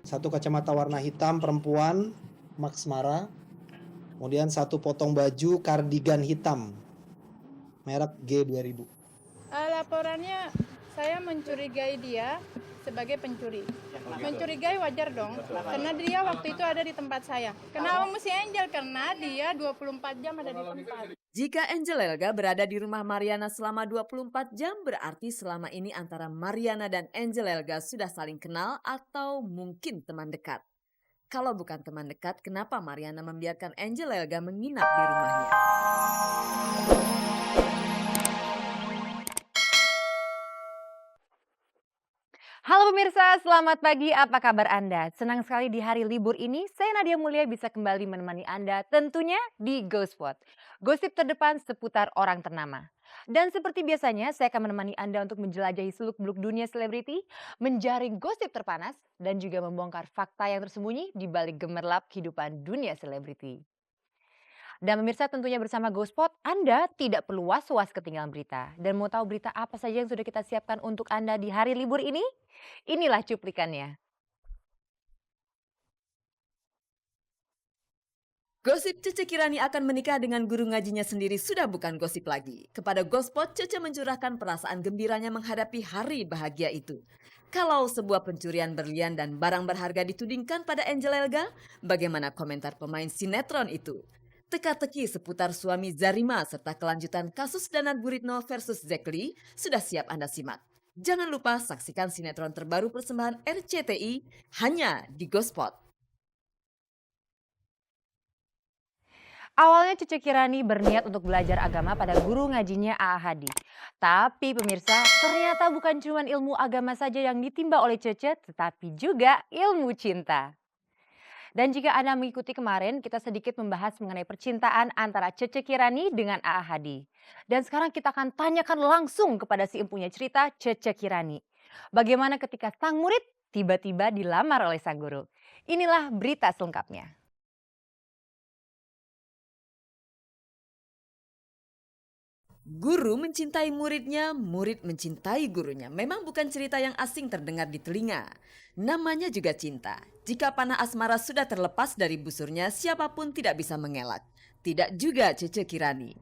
1 kacamata warna hitam perempuan, Max Mara. Kemudian 1 potong baju kardigan hitam, merek G2000. Laporannya saya mencurigai dia sebagai pencuri. Mencurigai wajar dong, karena dia waktu itu ada di tempat saya. Kenapa mesti Angel? Karena dia 24 jam ada di tempat. Jika Angel Elga berada di rumah Mariana selama 24 jam, berarti selama ini antara Mariana dan Angel Elga sudah saling kenal atau mungkin teman dekat. Kalau bukan teman dekat, kenapa Mariana membiarkan Angel Elga menginap di rumahnya? Halo pemirsa, selamat pagi. Apa kabar Anda? Senang sekali di hari libur ini, saya Nadia Mulia bisa kembali menemani Anda tentunya di GoSpot. Gosip terdepan seputar orang ternama. Dan seperti biasanya, saya akan menemani Anda untuk menjelajahi seluk-beluk dunia selebriti, menjaring gosip terpanas, dan juga membongkar fakta yang tersembunyi di balik gemerlap kehidupan dunia selebriti. Dan pemirsa tentunya bersama GoSpot, Anda tidak perlu was-was ketinggalan berita. Dan mau tahu berita apa saja yang sudah kita siapkan untuk Anda di hari libur ini? Inilah cuplikannya. Gosip Cece Kirani akan menikah dengan guru ngajinya sendiri sudah bukan gosip lagi. Kepada GoSpot, Cece mencurahkan perasaan gembiranya menghadapi hari bahagia itu. Kalau sebuah pencurian berlian dan barang berharga ditudingkan pada Angel Elga, bagaimana komentar pemain sinetron itu? Teka-teki seputar suami Zarima serta kelanjutan kasus Danat Guritno versus Zack Lee sudah siap Anda simak. Jangan lupa saksikan sinetron terbaru persembahan RCTI hanya di GoSpot. Awalnya Cece Kirani berniat untuk belajar agama pada guru ngajinya A.A. Hadi. Tapi pemirsa, ternyata bukan cuma ilmu agama saja yang ditimba oleh Cece, tetapi juga ilmu cinta. Dan jika Anda mengikuti kemarin, kita sedikit membahas mengenai percintaan antara Cece Kirani dengan A.A. Hadi. Dan sekarang kita akan tanyakan langsung kepada si empunya cerita, Cece Kirani. Bagaimana ketika sang murid tiba-tiba dilamar oleh sang guru? Inilah berita selengkapnya. Guru mencintai muridnya, murid mencintai gurunya. Memang bukan cerita yang asing terdengar di telinga. Namanya juga cinta. Jika panah asmara sudah terlepas dari busurnya, siapapun tidak bisa mengelak. Tidak juga Cece Kirani.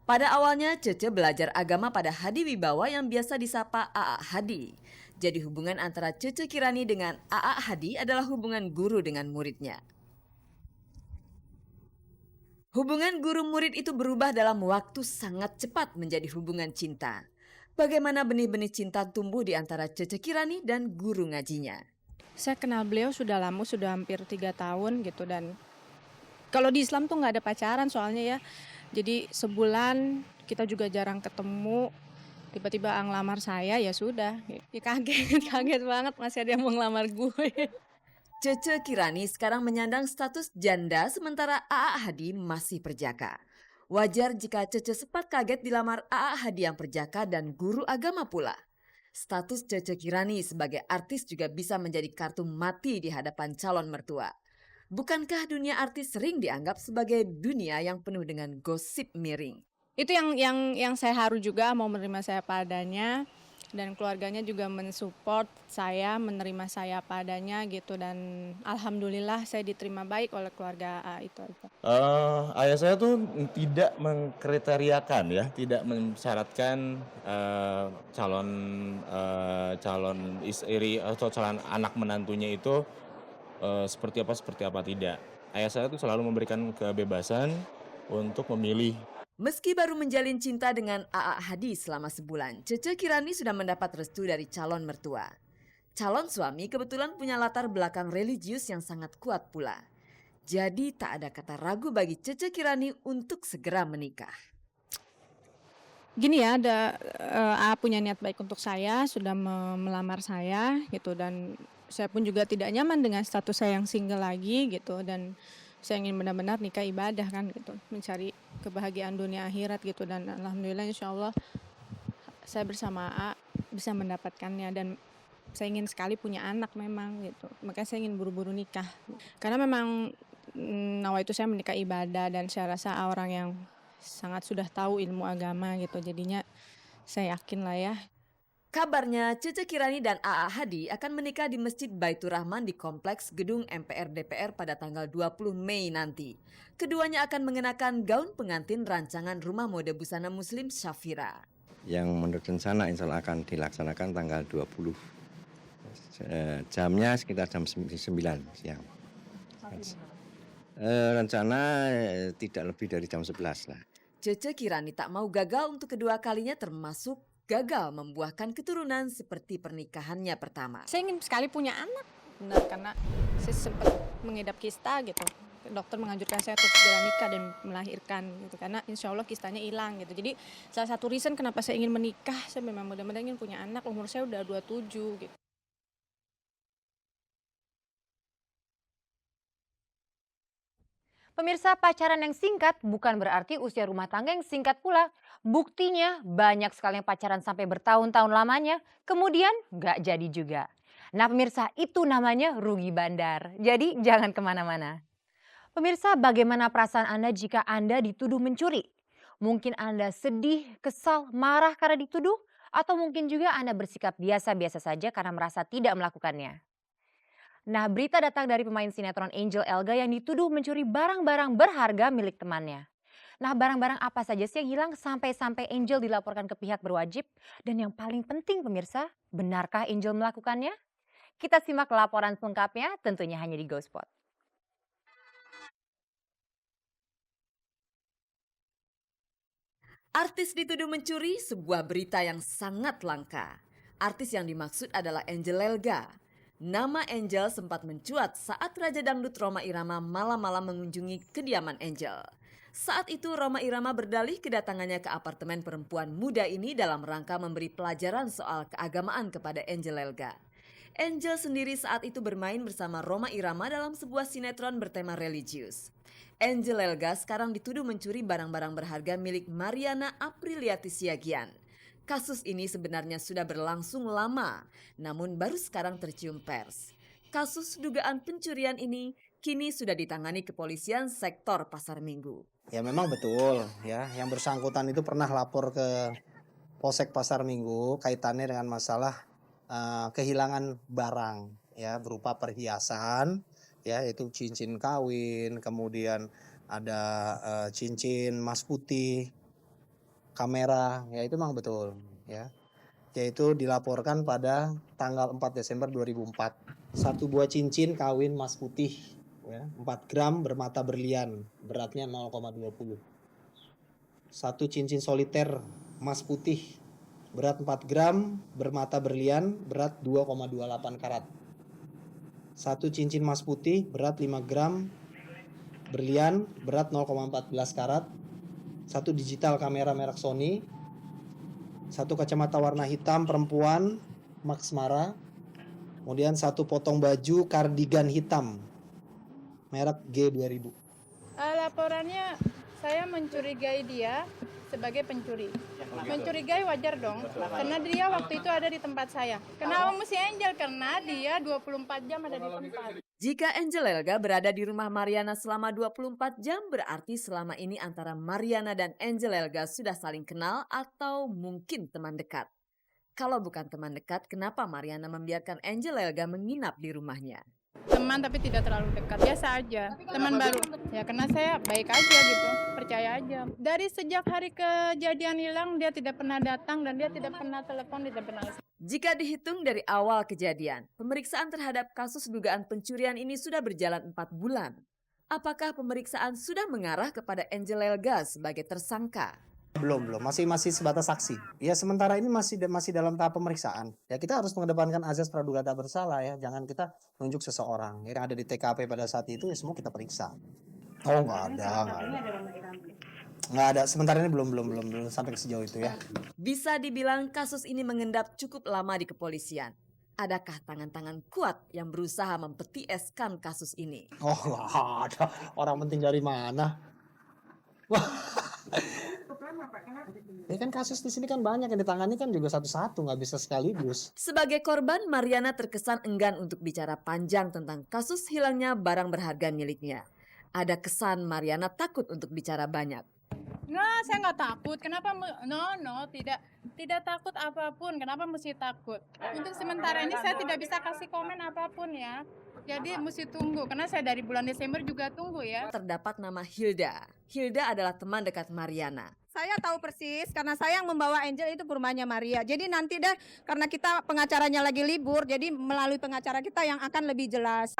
Pada awalnya Cece belajar agama pada Hadi Wibawa yang biasa disapa A.A. Hadi. Jadi hubungan antara Cece Kirani dengan A.A. Hadi adalah hubungan guru dengan muridnya. Hubungan guru murid itu berubah dalam waktu sangat cepat menjadi hubungan cinta. Bagaimana benih-benih cinta tumbuh di antara Cece Kirani dan guru ngajinya? Saya kenal beliau sudah lama, sudah hampir 3 tahun gitu, dan kalau di Islam tuh nggak ada pacaran soalnya ya. Jadi sebulan kita juga jarang ketemu. Tiba-tiba ngelamar saya, ya sudah. Ya kaget, kaget banget masih ada yang mau ngelamar gue. Cece Kirani sekarang menyandang status janda sementara A.A. Hadi masih perjaka. Wajar jika Cece sempat kaget dilamar A.A. Hadi yang perjaka dan guru agama pula. Status Cece Kirani sebagai artis juga bisa menjadi kartu mati di hadapan calon mertua. Bukankah dunia artis sering dianggap sebagai dunia yang penuh dengan gosip miring? Itu yang saya haru juga, mau menerima saya padanya, dan keluarganya juga mensupport saya, menerima saya padanya gitu, dan alhamdulillah saya diterima baik oleh keluarga itu. Ayah saya tuh tidak mengkriteriakan ya, tidak mensyaratkan, calon, calon istri atau calon anak menantunya itu, seperti apa, tidak. Ayah saya tuh selalu memberikan kebebasan untuk memilih. Meski baru menjalin cinta dengan A.A. Hadi selama sebulan, Cece Kirani sudah mendapat restu dari calon mertua. Calon suami kebetulan punya latar belakang religius yang sangat kuat pula. Jadi tak ada kata ragu bagi Cece Kirani untuk segera menikah. Gini ya, A punya niat baik untuk saya, sudah melamar saya gitu, dan saya pun juga tidak nyaman dengan status saya yang single lagi gitu, dan saya ingin benar-benar nikah ibadah kan gitu, mencari kebahagiaan dunia akhirat gitu, dan alhamdulillah insya Allah saya bersama A bisa mendapatkannya, dan saya ingin sekali punya anak memang gitu, makanya saya ingin buru-buru nikah. Karena memang nawaitu saya menikah ibadah, dan saya rasa A orang yang sangat sudah tahu ilmu agama gitu, jadinya saya yakin lah ya Kabarnya Cece Kirani dan AA Hadi akan menikah di Masjid Baitur Rahman di Kompleks Gedung MPR DPR pada tanggal 20 Mei nanti. Keduanya akan mengenakan gaun pengantin rancangan rumah mode busana muslim Syafira. Yang menurut rencana insya Allah akan dilaksanakan tanggal 20. Jamnya sekitar jam 9 siang. Rencana tidak lebih dari jam 11 lah. Cece Kirani tak mau gagal untuk kedua kalinya, termasuk gagal membuahkan keturunan seperti pernikahannya pertama. Saya ingin sekali punya anak, benar, karena saya sempat mengidap kista gitu. Dokter menganjurkan saya untuk segera nikah dan melahirkan gitu, karena insya Allah kistanya hilang gitu. Jadi salah satu reason kenapa saya ingin menikah, saya memang mudah-mudahan ingin punya anak. Umur saya udah 27 gitu. Pemirsa, pacaran yang singkat bukan berarti usia rumah tangga yang singkat pula. Buktinya banyak sekali yang pacaran sampai bertahun-tahun lamanya, kemudian nggak jadi juga. Nah pemirsa, itu namanya rugi bandar. Jadi jangan kemana-mana. Pemirsa, bagaimana perasaan Anda jika Anda dituduh mencuri? Mungkin Anda sedih, kesal, marah karena dituduh, atau mungkin juga Anda bersikap biasa-biasa saja karena merasa tidak melakukannya. Nah, berita datang dari pemain sinetron Angel Elga yang dituduh mencuri barang-barang berharga milik temannya. Nah, barang-barang apa saja sih yang hilang sampai-sampai Angel dilaporkan ke pihak berwajib? Dan yang paling penting pemirsa, benarkah Angel melakukannya? Kita simak laporan selengkapnya tentunya hanya di GoSpot. Artis dituduh mencuri, sebuah berita yang sangat langka. Artis yang dimaksud adalah Angel Elga. Nama Angel sempat mencuat saat Raja Dangdut Rhoma Irama malam-malam mengunjungi kediaman Angel. Saat itu Rhoma Irama berdalih kedatangannya ke apartemen perempuan muda ini dalam rangka memberi pelajaran soal keagamaan kepada Angel Elga. Angel sendiri saat itu bermain bersama Rhoma Irama dalam sebuah sinetron bertema religius. Angel Elga sekarang dituduh mencuri barang-barang berharga milik Mariana Apriliati Siagian. Kasus ini sebenarnya sudah berlangsung lama, namun baru sekarang tercium pers. Kasus dugaan pencurian ini kini sudah ditangani kepolisian sektor Pasar Minggu. Ya memang betul ya, yang bersangkutan itu pernah lapor ke Polsek Pasar Minggu kaitannya dengan masalah kehilangan barang ya, berupa perhiasan ya, yaitu cincin kawin, kemudian ada cincin emas putih, kamera, ya itu memang betul ya. Yaitu dilaporkan pada tanggal 4 Desember 2004. Satu buah cincin kawin emas putih ya, 4 gram bermata berlian, beratnya 0,20. Satu cincin soliter emas putih, berat 4 gram bermata berlian, berat 2,28 karat. Satu cincin emas putih berat 5 gram berlian, berat 0,14 karat. Satu digital kamera merek Sony, satu kacamata warna hitam perempuan Max Mara, kemudian satu potong baju kardigan hitam merek G2000. Laporannya saya mencurigai dia sebagai pencuri. Mencurigai wajar dong, karena dia waktu itu ada di tempat saya. Kenapa mesti Angel? Karena dia 24 jam ada di tempat. Jika Angel Elga berada di rumah Mariana selama 24 jam, berarti selama ini antara Mariana dan Angel Elga sudah saling kenal atau mungkin teman dekat. Kalau bukan teman dekat, kenapa Mariana membiarkan Angel Elga menginap di rumahnya? Teman tapi tidak terlalu dekat, biasa aja. Teman baru. Ya karena saya baik aja gitu, percaya aja. Dari sejak hari kejadian hilang dia tidak pernah datang dan dia tidak pernah telepon, tidak pernah. Jika dihitung dari awal kejadian, pemeriksaan terhadap kasus dugaan pencurian ini sudah berjalan 4 bulan. Apakah pemeriksaan sudah mengarah kepada Angel Elga sebagai tersangka? Belum, masih sebatas saksi. Ya sementara ini masih dalam tahap pemeriksaan. Ya kita harus mengedepankan azas praduga tak bersalah ya. Jangan kita nunjuk seseorang yang ada di TKP pada saat itu ya semua kita periksa. Oh nggak ada. Sementara ini belum sampai ke sejauh itu ya. Bisa dibilang kasus ini mengendap cukup lama di kepolisian. Adakah tangan-tangan kuat yang berusaha mempetieskan kasus ini? Oh nggak ada. Orang penting dari mana? Wah. Ya kan kasus di sini kan banyak yang ditangani kan juga satu-satu, nggak bisa sekaligus. Sebagai korban, Mariana terkesan enggan untuk bicara panjang tentang kasus hilangnya barang berharga miliknya. Ada kesan Mariana takut untuk bicara banyak. Nah, saya nggak takut. Kenapa? Tidak takut apapun. Kenapa mesti takut? Untuk sementara ini saya tidak bisa kasih komen apapun ya. Jadi mesti tunggu, karena saya dari bulan Desember juga tunggu ya. Terdapat nama Hilda. Hilda adalah teman dekat Mariana. Saya tahu persis karena saya yang membawa Angel itu ke rumahnya Maria. Jadi nanti deh karena kita pengacaranya lagi libur, jadi melalui pengacara kita yang akan lebih jelas.